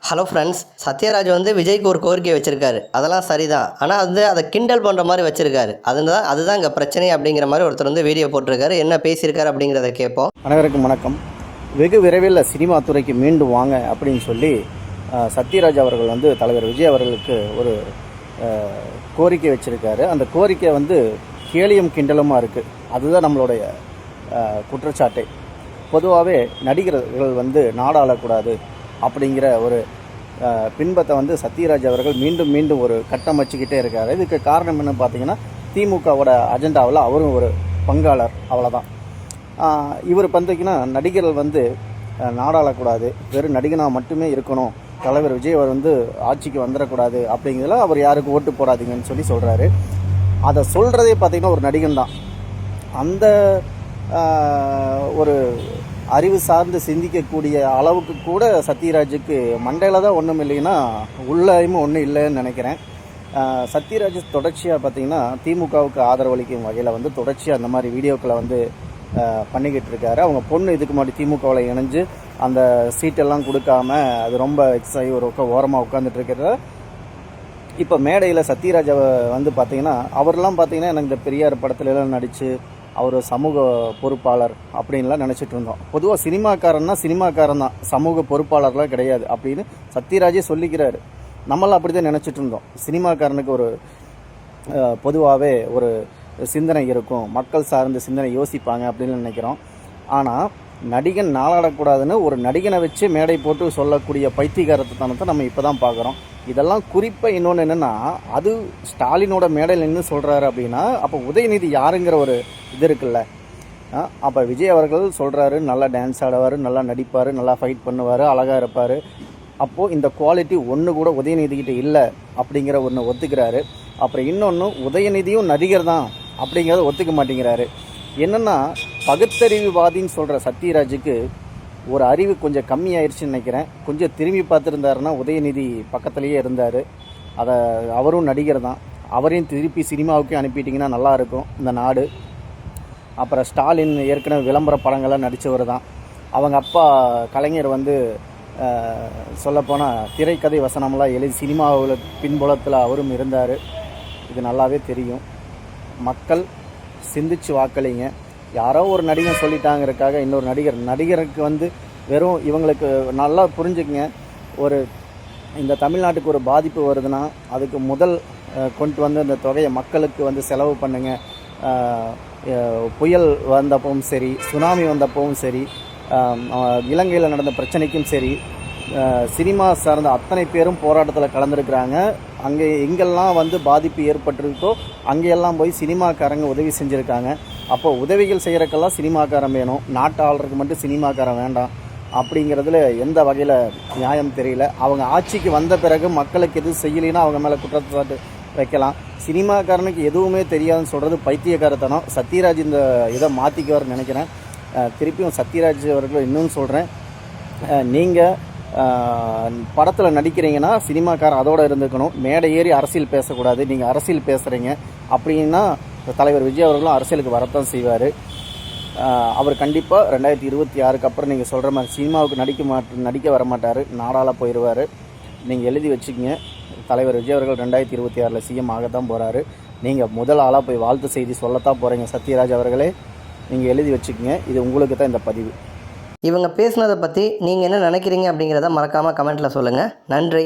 Hello friends, Sathyaraj விஜய்க்கு ஒரு கோரிக்கை வச்சுருக்காரு. அதெல்லாம் சரிதான். ஆனால் அதை கிண்டல் பண்ணுற மாதிரி வச்சுருக்காரு. அதுதான் இங்கே பிரச்சனை அப்படிங்கிற மாதிரி ஒருத்தர் வீடியோ போட்டிருக்காரு. என்ன பேசியிருக்காரு அப்படிங்கிறத கேட்போம். அனைவருக்கும் வணக்கம். வெகு விரைவில் சினிமா துறைக்கு மீண்டும் வாங்க அப்படின்னு சொல்லி சத்யராஜ் அவர்கள் தலைவர் விஜய் அவர்களுக்கு ஒரு கோரிக்கை வச்சுருக்காரு. அந்த கோரிக்கை கேலியும் கிண்டலுமாக இருக்குது. அதுதான் நம்மளுடைய குற்றச்சாட்டை. பொதுவாகவே நடிகர்கள் நாடாளக்கூடாது அப்படிங்கிற ஒரு பின்பத்தை சத்யராஜ் அவர்கள் மீண்டும் மீண்டும் ஒரு கட்டமைச்சிக்கிட்டே இருக்கார். இதுக்கு காரணம் என்னன்னு பார்த்தீங்கன்னா, திமுகவோட அஜெண்டாவில் அவரும் ஒரு பங்காளர், அவ்வளோதான். இவர் பார்த்தீங்கன்னா நடிகர்கள் நாடாளக்கூடாது, வெறும் நடிகனாக மட்டுமே இருக்கணும், தலைவர் விஜய் அவர் ஆட்சிக்கு வந்துடக்கூடாது அப்படிங்கிறதுல அவர் யாருக்கு ஓட்டு போடாதீங்கன்னு சொல்லி சொல்கிறாரு. அதை சொல்கிறதே பார்த்திங்கன்னா ஒரு நடிகன் தான். அந்த ஒரு அறிவு சார்ந்து சிந்திக்கக்கூடிய அளவுக்கு கூட சத்யராஜுக்கு மண்டையில் தான் ஒன்றும் இல்லைன்னா உள்ளாயுமே ஒன்றும் இல்லைன்னு நினைக்கிறேன். சத்யராஜ் தொடர்ச்சியாக பார்த்திங்கன்னா திமுகவுக்கு ஆதரவளிக்கும் வகையில் தொடர்ச்சியாக அந்த மாதிரி வீடியோக்களை பண்ணிக்கிட்டு இருக்காரு. அவங்க பொண்ணு இதுக்கு முன்னாடி திமுகவில் இணைஞ்சு அந்த சீட்டெல்லாம் கொடுக்காம அது ரொம்ப எக்ஸாகி ஒரு ஓரமாக உட்காந்துட்டு இருக்கிறத இப்போ மேடையில் சத்யராஜ் பார்த்திங்கன்னா அவரெல்லாம் பார்த்திங்கன்னா எனக்கு இந்த பெரியார் படத்துலலாம் நடித்து அவர் சமூக பொறுப்பாளர் அப்படின்லாம் நினச்சிட்டு இருந்தோம். பொதுவாக சினிமாக்காரன் தான், சமூக பொறுப்பாளர்லாம் கிடையாது அப்படின்னு சத்யராஜே சொல்லிக்கிறாரு. நம்மளாம் அப்படி தான் நினச்சிட்டு இருந்தோம். சினிமாக்காரனுக்கு ஒரு பொதுவாகவே ஒரு சிந்தனை இருக்கும், மக்கள் சார்ந்த சிந்தனை யோசிப்பாங்க அப்படின்னு நினைக்கிறோம். ஆனால் நடிகன் நாளாடக்கூடாதுன்னு ஒரு நடிகனை வச்சு மேடை போட்டு சொல்லக்கூடிய பைத்தியகாரத்தனத்தை நம்ம இப்போ தான் பார்க்குறோம். இதெல்லாம் குறிப்பாக இன்னொன்று என்னென்னா, அது ஸ்டாலினோட மேடையில் நின்று சொல்கிறாரு அப்படின்னா அப்போ உதயநிதி யாருங்கிற ஒரு இது இருக்குல்ல. அப்போ விஜய் அவர்கள் சொல்கிறாரு, நல்லா டான்ஸ் ஆடுவார், நல்லா நடிப்பார், நல்லா ஃபைட் பண்ணுவார், அழகாக இருப்பார். அப்போது இந்த குவாலிட்டி ஒன்று கூட உதயநிதிக்கிட்ட இல்லை அப்படிங்கிற ஒன்று ஒத்துக்கிறாரு. அப்புறம் இன்னொன்று, உதயநிதியும் நடிகர் தான் அப்படிங்கிறத ஒத்துக்க மாட்டேங்கிறாரு. என்னென்னா, பகுத்தறிவுவாதின்னு சொல்கிற சத்யராஜுக்கு ஒரு அறிவு கொஞ்சம் கம்மியாயிருச்சுன்னு நினைக்கிறேன். கொஞ்சம் திரும்பி பார்த்துருந்தாருன்னா உதயநிதி பக்கத்துலேயே இருந்தார். அதை அவரும் நடிகர் தான், அவரையும் திருப்பி சினிமாவுக்கே அனுப்பிட்டிங்கன்னா நல்லாயிருக்கும் இந்த நாடு. அப்புறம் ஸ்டாலின் ஏற்கனவே விளம்பர படங்கள்லாம் நடித்தவர் தான். அவங்க அப்பா கலைஞர் சொல்லப்போனால் திரைக்கதை வசனம்லாம் எழுதி சினிமாவில் பின்புலத்தில் அவரும் இருந்தார். இது நல்லாவே தெரியும். மக்கள் சிந்திச்சு வாக்களிங்க. யாரோ ஒரு நடிகர் சொல்லிட்டாங்கிறதுக்காக இன்னொரு நடிகருக்கு வெறும் இவங்களுக்கு நல்லா புரிஞ்சுக்குங்க. இந்த தமிழ்நாட்டுக்கு ஒரு பாதிப்பு வருதுன்னா அதுக்கு முதல் கொண்டு இந்த தொகையை மக்களுக்கு செலவு பண்ணுங்க. புயல் வந்தப்பவும் சரி, சுனாமி வந்தப்பவும் சரி, இலங்கையில் நடந்த பிரச்சனைக்கும் சரி, சினிமா சார்ந்த அத்தனை பேரும் போராட்டத்தில் கலந்துருக்கிறாங்க. அங்கே எங்கெல்லாம் பாதிப்பு ஏற்பட்டிருக்கோ அங்கெல்லாம் போய் சினிமாக்காரங்க உதவி செஞ்சுருக்காங்க. அப்போ உதவிகள் செய்கிறக்கெல்லாம் சினிமாக்காரன் வேணும், நாட்டு ஆளுக்கு மட்டும் சினிமாக்காரன் வேண்டாம் அப்படிங்கிறதுல எந்த வகையில் நியாயம் தெரியல. அவங்க ஆட்சிக்கு வந்த பிறகு மக்களுக்கு எதுவும் செய்யலைன்னா அவங்க மேலே குற்றச்சாட்டு வைக்கலாம். சினிமாக்காரனுக்கு எதுவுமே தெரியாதுன்னு சொல்கிறது பைத்தியக்காரத்தனம். சத்யராஜ் இந்த இதை மாற்றிக்குவார்னு நினைக்கிறேன். திருப்பியும் சத்யராஜ் அவர்கள் இன்னும் சொல்கிறேன், நீங்கள் படத்தில் நடிக்கிறீங்கன்னா சினிமாக்காரன் அதோடு இருந்துக்கணும், மேடை ஏறி அரசியல் பேசக்கூடாது. நீங்கள் அரசியல் பேசுகிறீங்க அப்படின்னா தலைவர் விஜய் அவர்களும் அரசியலுக்கு வரத்தான் செய்வார். அவர் கண்டிப்பாக 2026க்கு அப்புறம் நீங்கள் சொல்கிற மாதிரி சினிமாவுக்கு நடிக்க வரமாட்டார், நாடாள போயிடுவார். நீங்கள் எழுதி வச்சுக்கோங்க, தலைவர் விஜய் அவர்கள் 2026 சிஎம் ஆகத்தான் போகிறாரு. நீங்கள் முதல் ஆளாக போய் வாழ்த்து செய்தி சொல்லத்தான் போகிறீங்க. சத்யராஜ் அவர்களே, நீங்கள் எழுதி வச்சுக்கோங்க. இது உங்களுக்கு தான் இந்த பதிவு. இவங்க பேசுனதை பற்றி நீங்கள் என்ன நினைக்கிறீங்க அப்படிங்கிறத மறக்காமல் கமெண்ட்டில் சொல்லுங்கள். நன்றி.